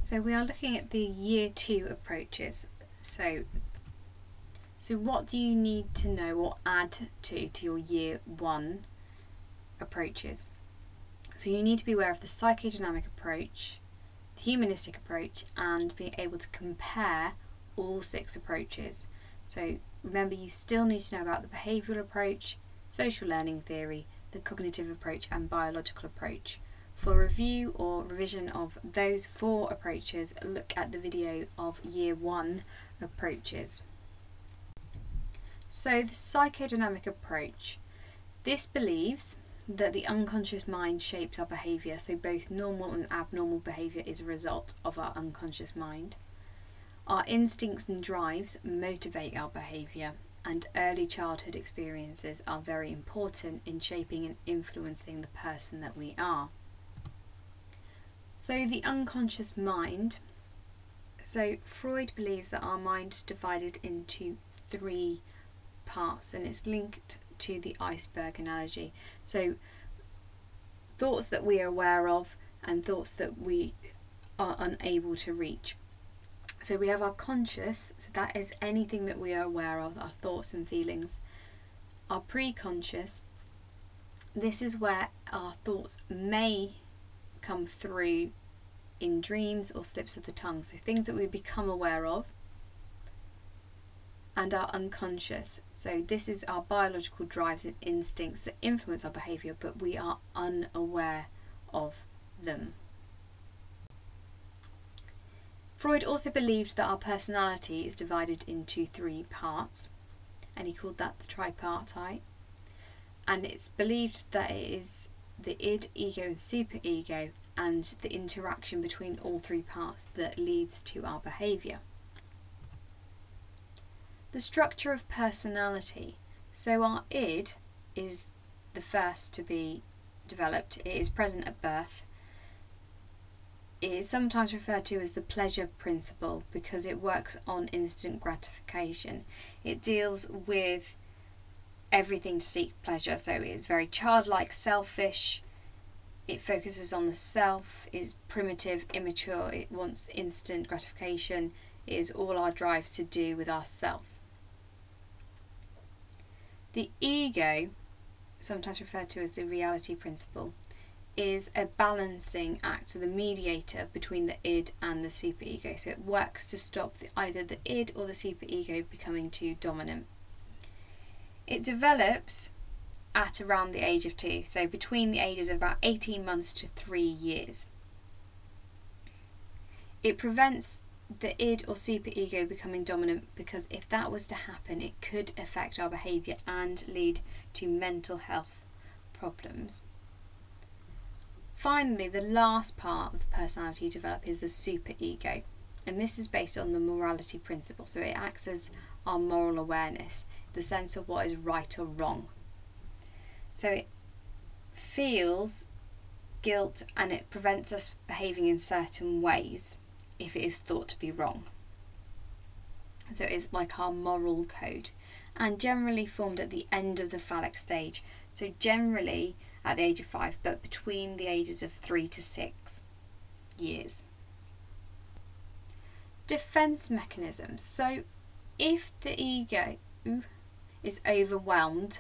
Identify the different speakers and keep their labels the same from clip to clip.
Speaker 1: So we are looking at the year 2 approaches. So what do you need to know or add to your year 1 approaches? So you need to be aware of the psychodynamic approach, the humanistic approach, and being able to compare all 6 approaches. So remember, you still need to know about the behavioural approach, social learning theory, the cognitive approach and biological approach. For review or revision of those 4 approaches, look at the video of year 1 approaches. So the psychodynamic approach. This believes that the unconscious mind shapes our behaviour, so both normal and abnormal behaviour is a result of our unconscious mind. Our instincts and drives motivate our behaviour, and early childhood experiences are very important in shaping and influencing the person that we are. So the unconscious mind. So Freud believes that our mind is divided into 3 parts, and it's linked to the iceberg analogy. So thoughts that we are aware of and thoughts that we are unable to reach. So we have our conscious, so that is anything that we are aware of, our thoughts and feelings. Our pre-conscious, this is where our thoughts may come through in dreams or slips of the tongue, so things that we become aware of. And our unconscious, so this is our biological drives and instincts that influence our behaviour, but we are unaware of them. Freud also believed that our personality is divided into 3 parts, and he called that the tripartite. And it's believed that it is the id, ego and superego, and the interaction between all 3 parts that leads to our behaviour. The structure of personality. So our id is the first to be developed. It is present at birth. It is sometimes referred to as the pleasure principle because it works on instant gratification. It deals with everything to seek pleasure, so it is very childlike, selfish. It focuses on the self, is primitive, immature, it wants instant gratification. It is all our drives to do with ourself. The ego, sometimes referred to as the reality principle, is a balancing act, so the mediator between the id and the superego. So it works to stop either the id or the superego becoming too dominant. It develops at around the age of 2, so between the ages of about 18 months to 3 years. It prevents the id or superego becoming dominant because if that was to happen, it could affect our behaviour and lead to mental health problems. Finally, the last part of the personality to develop is the superego, and this is based on the morality principle, so it acts as our moral awareness, the sense of what is right or wrong. So it feels guilt and it prevents us behaving in certain ways if it is thought to be wrong. So it's like our moral code, and generally formed at the end of the phallic stage, so generally at the age of 5, but between the ages of 3 to 6 years. Defense mechanisms. So if the ego is overwhelmed,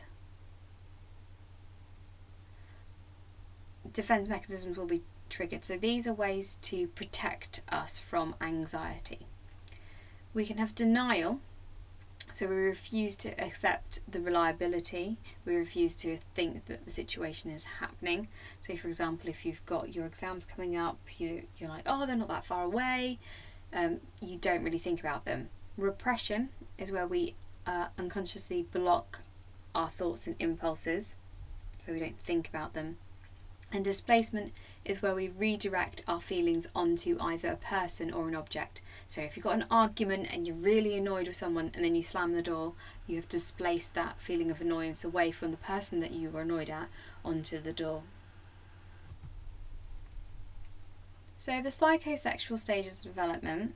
Speaker 1: defense mechanisms will be triggered. So these are ways to protect us from anxiety. We can have denial, so we refuse to accept the reliability, we refuse to think that the situation is happening. So for example, if you've got your exams coming up, you're like, oh, they're not that far away, you don't really think about them. Repression is where we unconsciously block our thoughts and impulses, so we don't think about them. And displacement is where we redirect our feelings onto either a person or an object. So if you've got an argument and you're really annoyed with someone and then you slam the door, you have displaced that feeling of annoyance away from the person that you were annoyed at onto the door. So the psychosexual stages of development.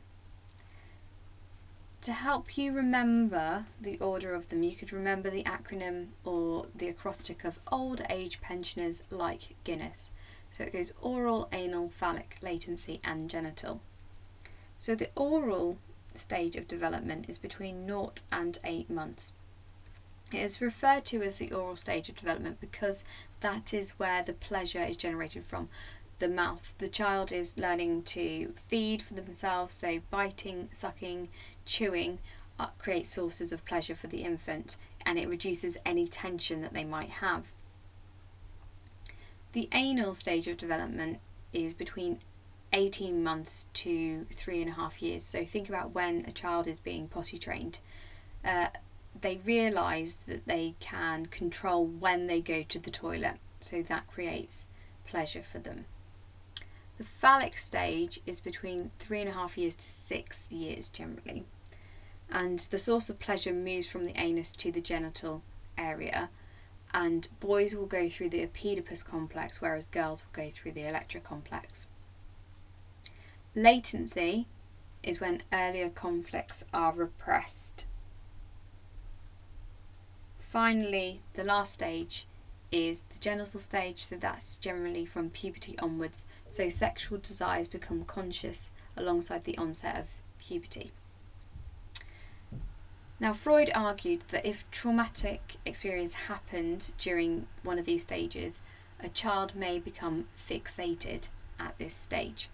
Speaker 1: To help you remember the order of them, you could remember the acronym or the acrostic of old age pensioners like Guinness. So it goes oral, anal, phallic, latency and genital. So the oral stage of development is between 0 and 8 months. It is referred to as the oral stage of development because that is where the pleasure is generated from the mouth. The child is learning to feed for themselves, so biting, sucking, chewing create sources of pleasure for the infant, and it reduces any tension that they might have. The anal stage of development is between 18 months to 3.5 years. So think about when a child is being potty trained. They realise that they can control when they go to the toilet, so that creates pleasure for them. The phallic stage is between 3.5 years to 6 years generally, and the source of pleasure moves from the anus to the genital area, and boys will go through the Oedipus complex, whereas girls will go through the Electra complex. Latency is when earlier conflicts are repressed. Finally, the last stage is the genital stage, so that's generally from puberty onwards, so sexual desires become conscious alongside the onset of puberty. Now, Freud argued that if traumatic experience happened during one of these stages, a child may become fixated at this stage.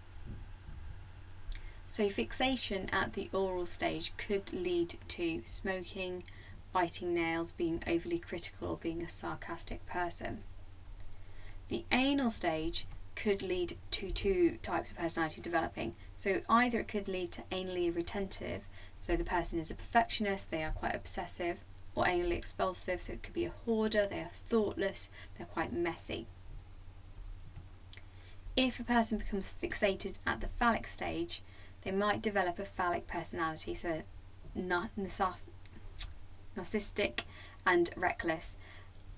Speaker 1: So fixation at the oral stage could lead to smoking, biting nails, being overly critical, or being a sarcastic person. The anal stage could lead to 2 types of personality developing. So either it could lead to anally retentive, so the person is a perfectionist, they are quite obsessive, or anally expulsive, so it could be a hoarder, they are thoughtless, they're quite messy. If a person becomes fixated at the phallic stage, they might develop a phallic personality, so narcissistic and reckless.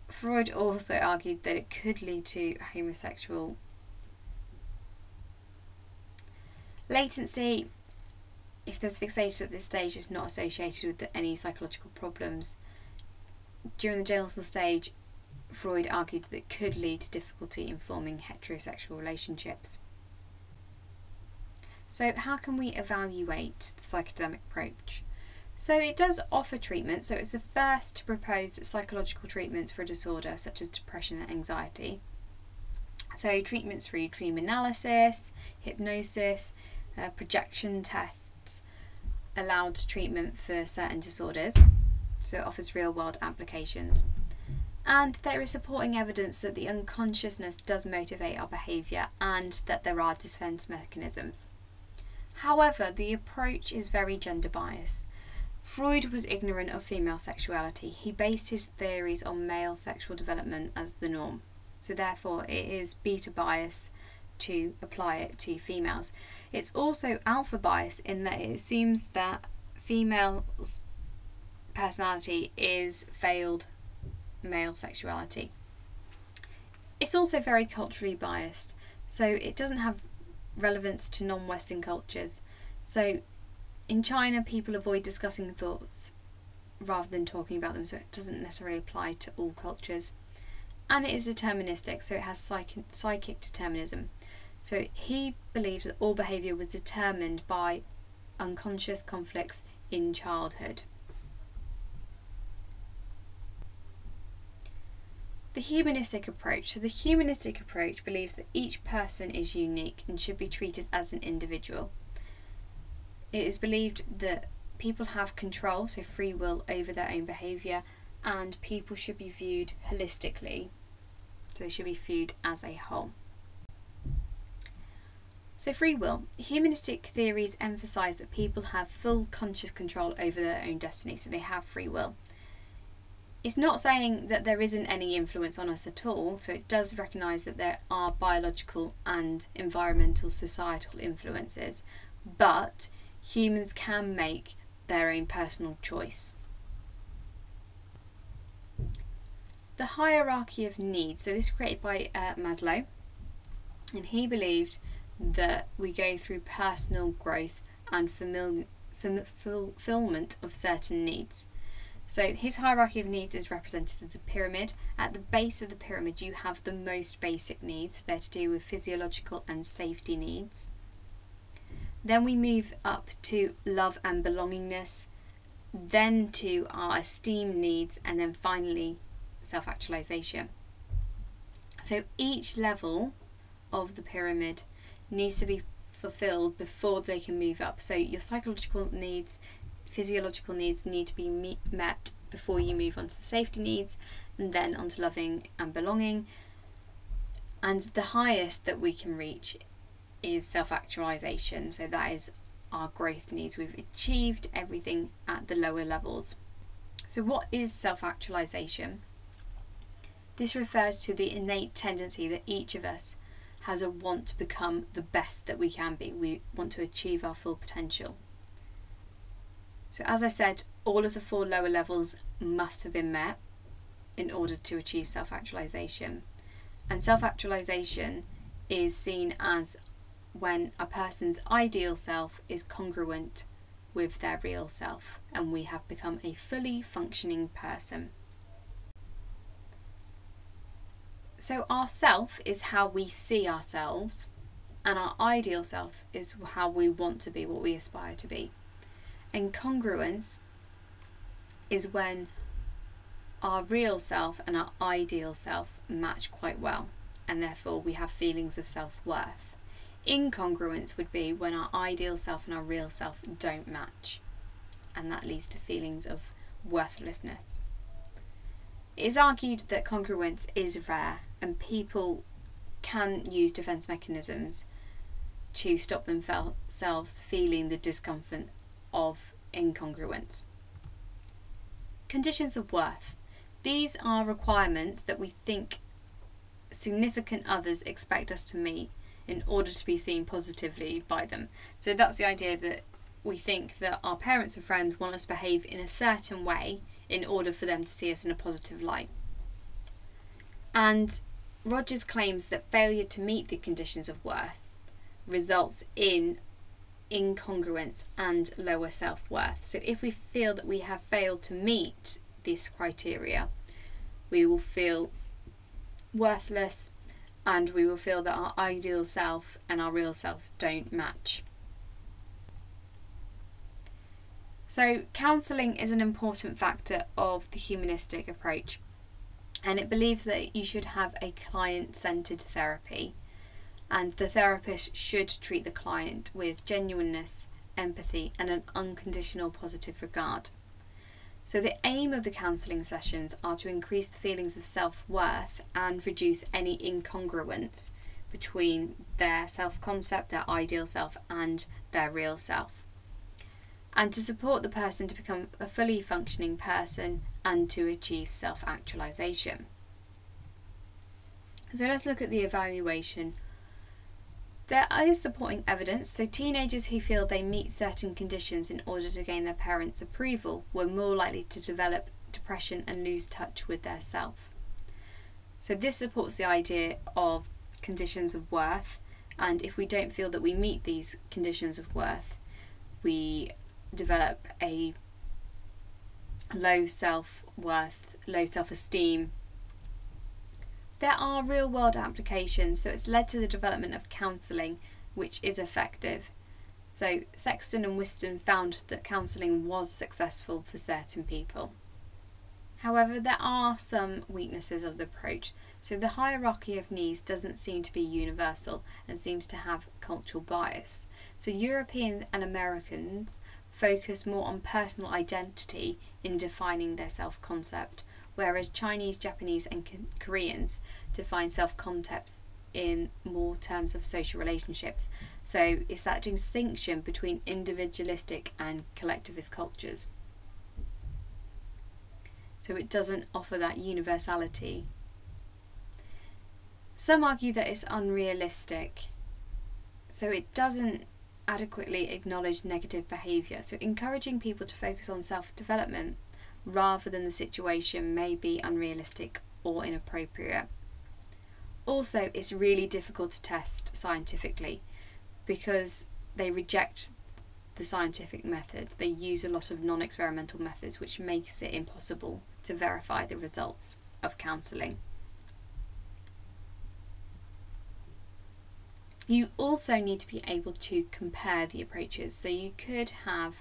Speaker 1: Freud also argued that it could lead to homosexual. Latency, if there's fixated at this stage, is not associated with any psychological problems. During the genital stage, Freud argued that it could lead to difficulty in forming heterosexual relationships. So how can we evaluate the psychodynamic approach? So it does offer treatment, so it's the first to propose that psychological treatments for a disorder such as depression and anxiety. So treatments through dream analysis, hypnosis, projection tests allowed treatment for certain disorders, so it offers real-world applications. And there is supporting evidence that the unconsciousness does motivate our behaviour and that there are defence mechanisms. However, the approach is very gender biased. Freud was ignorant of female sexuality. He based his theories on male sexual development as the norm. So therefore it is beta bias to apply it to females. It's also alpha bias in that it seems that female's personality is failed male sexuality. It's also very culturally biased, so it doesn't have relevance to non-Western cultures. So in China, people avoid discussing thoughts rather than talking about them, so it doesn't necessarily apply to all cultures. And it is deterministic, so it has psychic determinism. So he believed that all behaviour was determined by unconscious conflicts in childhood. The humanistic approach. So the humanistic approach believes that each person is unique and should be treated as an individual. It is believed that people have control, so free will, over their own behaviour, and people should be viewed holistically, so they should be viewed as a whole. So free will. Humanistic theories emphasise that people have full conscious control over their own destiny, so they have free will. It's not saying that there isn't any influence on us at all, so it does recognise that there are biological and environmental societal influences, but humans can make their own personal choice. The hierarchy of needs. So this is created by Maslow, and he believed that we go through personal growth and fulfillment of certain needs. So his hierarchy of needs is represented as a pyramid. At the base of the pyramid you have the most basic needs. They're to do with physiological and safety needs. Then we move up to love and belongingness, then to our esteem needs, and then finally self-actualization. So each level of the pyramid needs to be fulfilled before they can move up. So your psychological needs, physiological needs need to be met before you move on to the safety needs, and then onto loving and belonging. And the highest that we can reach is self-actualization. So that is our growth needs. We've achieved everything at the lower levels. So what is self-actualization? This refers to the innate tendency that each of us has a want to become the best that we can be. We want to achieve our full potential. So as I said, all of the 4 lower levels must have been met in order to achieve self-actualization. And self-actualization is seen as when a person's ideal self is congruent with their real self, and we have become a fully functioning person. So our self is how we see ourselves, and our ideal self is how we want to be, what we aspire to be. And congruence is when our real self and our ideal self match quite well, and therefore we have feelings of self-worth. Incongruence would be when our ideal self and our real self don't match, and that leads to feelings of worthlessness. It is argued that congruence is rare, and people can use defence mechanisms to stop themselves feeling the discomfort of incongruence. Conditions of worth. These are requirements that we think significant others expect us to meet in order to be seen positively by them. So that's the idea that we think that our parents and friends want us to behave in a certain way in order for them to see us in a positive light. And Rogers claims that failure to meet the conditions of worth results in incongruence and lower self-worth. So if we feel that we have failed to meet this criteria, we will feel worthless, and we will feel that our ideal self and our real self don't match. So counselling is an important factor of the humanistic approach, and it believes that you should have a client-centred therapy, and the therapist should treat the client with genuineness, empathy, and an unconditional positive regard. So the aim of the counselling sessions are to increase the feelings of self-worth and reduce any incongruence between their self-concept, their ideal self, and their real self, and to support the person to become a fully functioning person and to achieve self-actualization. So let's look at the evaluation. There is supporting evidence. So teenagers who feel they meet certain conditions in order to gain their parents' approval were more likely to develop depression and lose touch with their self. So this supports the idea of conditions of worth, and if we don't feel that we meet these conditions of worth, we develop a low self-worth, low self-esteem. There are real-world applications, so it's led to the development of counselling, which is effective. So Sexton and Whiston found that counselling was successful for certain people. However, there are some weaknesses of the approach. So the hierarchy of needs doesn't seem to be universal and seems to have cultural bias. So Europeans and Americans focus more on personal identity in defining their self-concept, whereas Chinese, Japanese and Koreans define self-concepts in more terms of social relationships. So it's that distinction between individualistic and collectivist cultures. So it doesn't offer that universality. Some argue that it's unrealistic. So it doesn't adequately acknowledge negative behaviour. So encouraging people to focus on self-development rather than the situation may be unrealistic or inappropriate. Also, it's really difficult to test scientifically because they reject the scientific method. They use a lot of non-experimental methods, which makes it impossible to verify the results of counselling. You also need to be able to compare the approaches. So you could have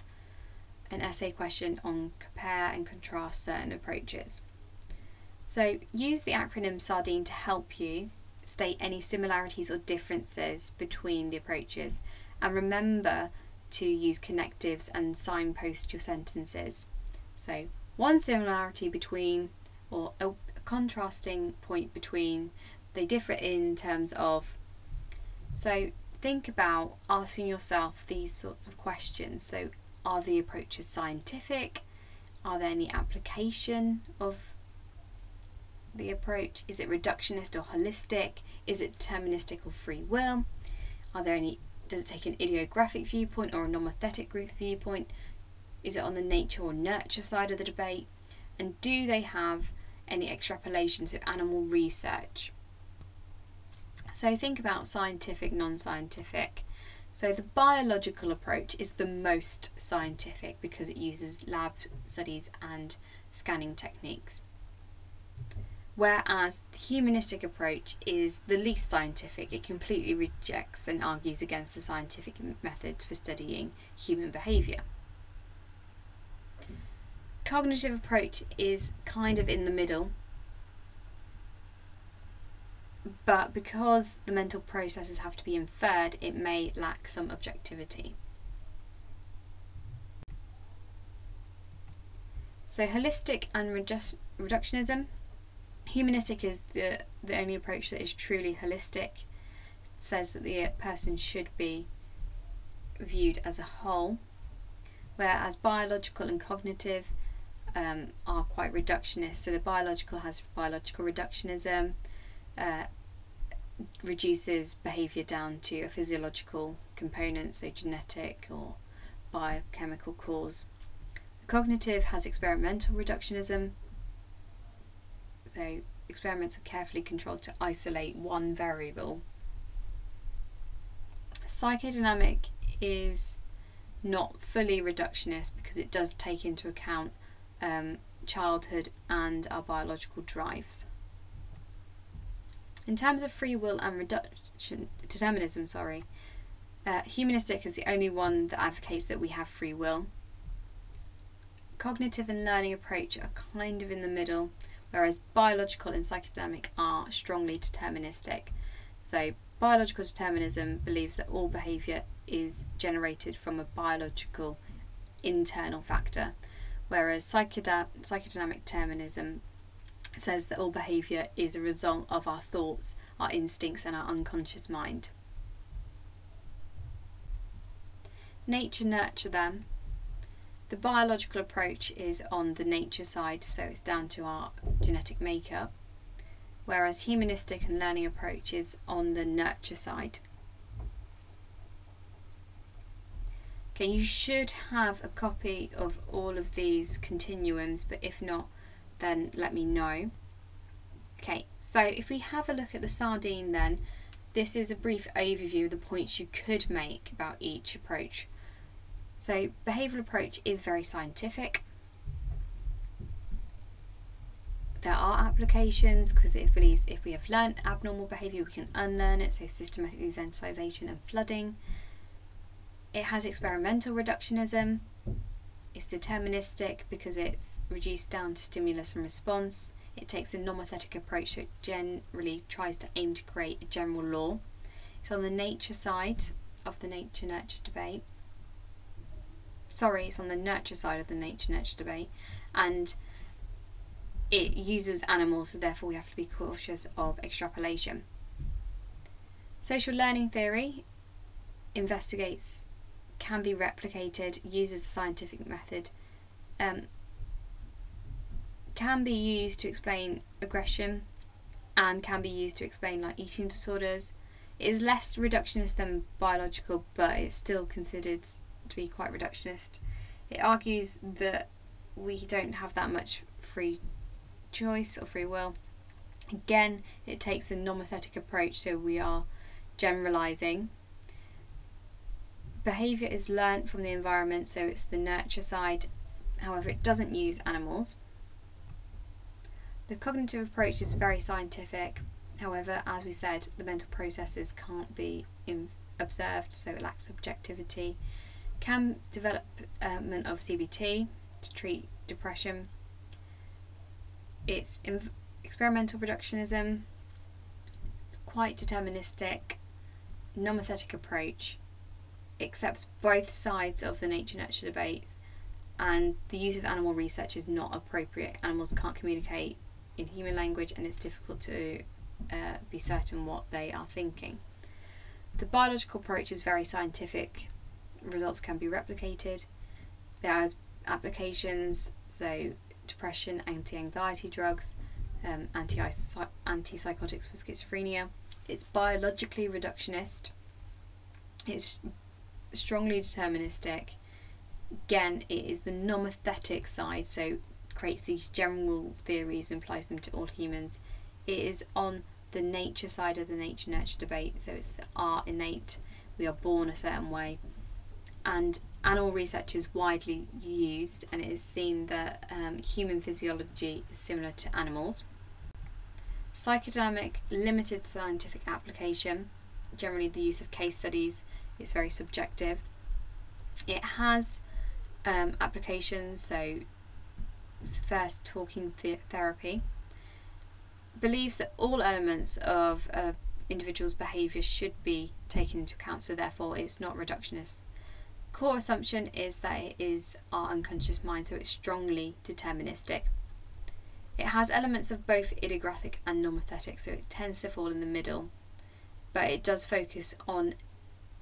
Speaker 1: an essay question on compare and contrast certain approaches. So use the acronym SARDINE to help you state any similarities or differences between the approaches, and remember to use connectives and signpost your sentences. So one similarity between, or a contrasting point between, they differ in terms of. So think about asking yourself these sorts of questions. So are the approaches scientific? Are there any application of the approach? Is it reductionist or holistic? Is it deterministic or free will? Are there any, does it take an idiographic viewpoint or a nomothetic group viewpoint? Is it on the nature or nurture side of the debate? And do they have any extrapolations of animal research? So think about scientific, non-scientific. So the biological approach is the most scientific because it uses lab studies and scanning techniques. Whereas the humanistic approach is the least scientific. It completely rejects and argues against the scientific methods for studying human behaviour. Cognitive approach is kind of in the middle, but because the mental processes have to be inferred, it may lack some objectivity. So holistic and reductionism. Humanistic is the only approach that is truly holistic. It says that the person should be viewed as a whole, whereas biological and cognitive are quite reductionist. So the biological has biological reductionism, reduces behaviour down to a physiological component, so genetic or biochemical cause. The cognitive has experimental reductionism, so experiments are carefully controlled to isolate one variable. Psychodynamic is not fully reductionist because it does take into account childhood and our biological drives. In terms of free will and determinism, humanistic is the only one that advocates that we have free will. Cognitive and learning approach are kind of in the middle, whereas biological and psychodynamic are strongly deterministic. So biological determinism believes that all behaviour is generated from a biological internal factor, whereas psychodynamic determinism says that all behaviour is a result of our thoughts, our instincts and our unconscious mind. Nature-nurture then. The biological approach is on the nature side, so it's down to our genetic makeup, whereas humanistic and learning approach is on the nurture side. Okay, you should have a copy of all of these continuums, but if not, then let me know. Okay, so if we have a look at the SARDINE then, this is a brief overview of the points you could make about each approach. So behavioural approach is very scientific. There are applications because it believes if we have learnt abnormal behaviour we can unlearn it, so systematic desensitisation and flooding. It has experimental reductionism. It's deterministic because it's reduced down to stimulus and response. It takes a nomothetic approach, so it generally tries to aim to create a general law. It's on the nature side of the nature-nurture debate. It's on the nurture side of the nature-nurture debate, and it uses animals, so therefore we have to be cautious of extrapolation. Social learning theory investigates, can be replicated, uses a scientific method, can be used to explain aggression, and can be used to explain like eating disorders. It is less reductionist than biological, but it's still considered to be quite reductionist. It argues that we don't have that much free choice or free will. Again, it takes a nomothetic approach, so we are generalising. Behaviour is learnt from the environment, so it's the nurture side. However, it doesn't use animals. The cognitive approach is very scientific, However, as we said, the mental processes can't be observed, so it lacks objectivity. Can development of CBT to treat depression. It's experimental reductionism. It's quite deterministic, nomothetic approach. It accepts both sides of the nature-nurture debate, and the use of animal research is not appropriate. Animals can't communicate in human language, and it's difficult to be certain what they are thinking. The biological approach is very scientific. Results can be replicated. There are applications, so depression, anti-anxiety drugs, antipsychotics for schizophrenia. It's biologically reductionist. It's strongly deterministic. Again, it is the nomothetic side, so creates these general theories and applies them to all humans. It is on the nature side of the nature-nurture debate, so it's our innate, we are born a certain way. And animal research is widely used, and it is seen that human physiology is similar to animals. Psychodynamic, limited scientific application, generally the use of case studies. It's very subjective. It has applications, so first talking therapy. Believes that all elements of individual's behaviour should be taken into account, so therefore it's not reductionist. Core assumption is that it is our unconscious mind, so it's strongly deterministic. It has elements of both idiographic and nomothetic, so it tends to fall in the middle, but it does focus on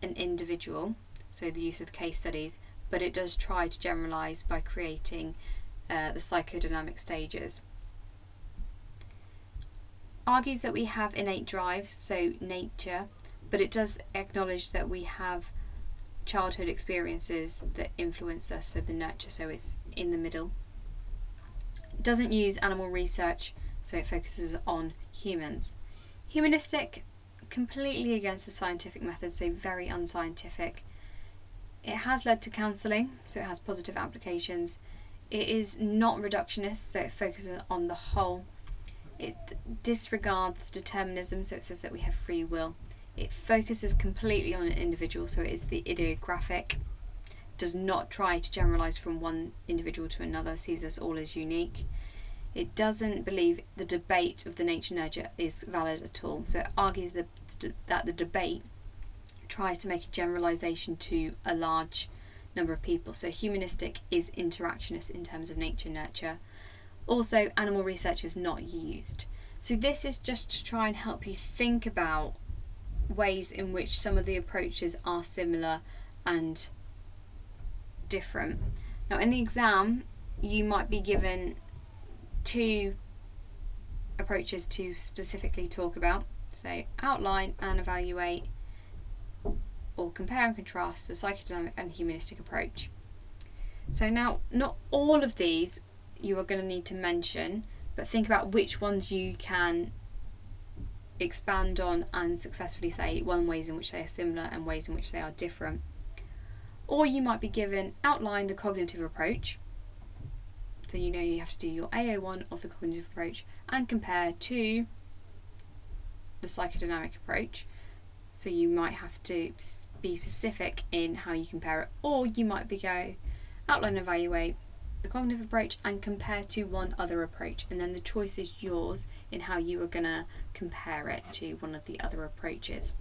Speaker 1: an individual, so the use of case studies, but it does try to generalise by creating the psychodynamic stages. Argues that we have innate drives, so nature, but it does acknowledge that we have childhood experiences that influence us, so the nurture, so it's in the middle. It doesn't use animal research, so it focuses on humans. Humanistic, completely against the scientific method, so very unscientific. It has led to counselling, so it has positive applications. It is not reductionist, so it focuses on the whole. It disregards determinism, so it says that we have free will. It focuses completely on an individual, so it is the idiographic. Does not try to generalise from one individual to another, sees us all as unique. It doesn't believe the debate of the nature-nurture is valid at all, so it argues that the debate tries to make a generalisation to a large number of people. So humanistic is interactionist in terms of nature-nurture. Also, animal research is not used. So this is just to try and help you think about ways in which some of the approaches are similar and different. Now in the exam you might be given 2 approaches to specifically talk about, so outline and evaluate, or compare and contrast the psychodynamic and humanistic approach. So now, not all of these you are going to need to mention, but think about which ones you can expand on and successfully say ways in which they are similar and ways in which they are different. Or you might be given outline the cognitive approach, so you know you have to do your AO1 of the cognitive approach and compare to the psychodynamic approach, so you might have to be specific in how you compare it. Or you might go outline and evaluate the cognitive approach and compare to one other approach, and then the choice is yours in how you are going to compare it to one of the other approaches.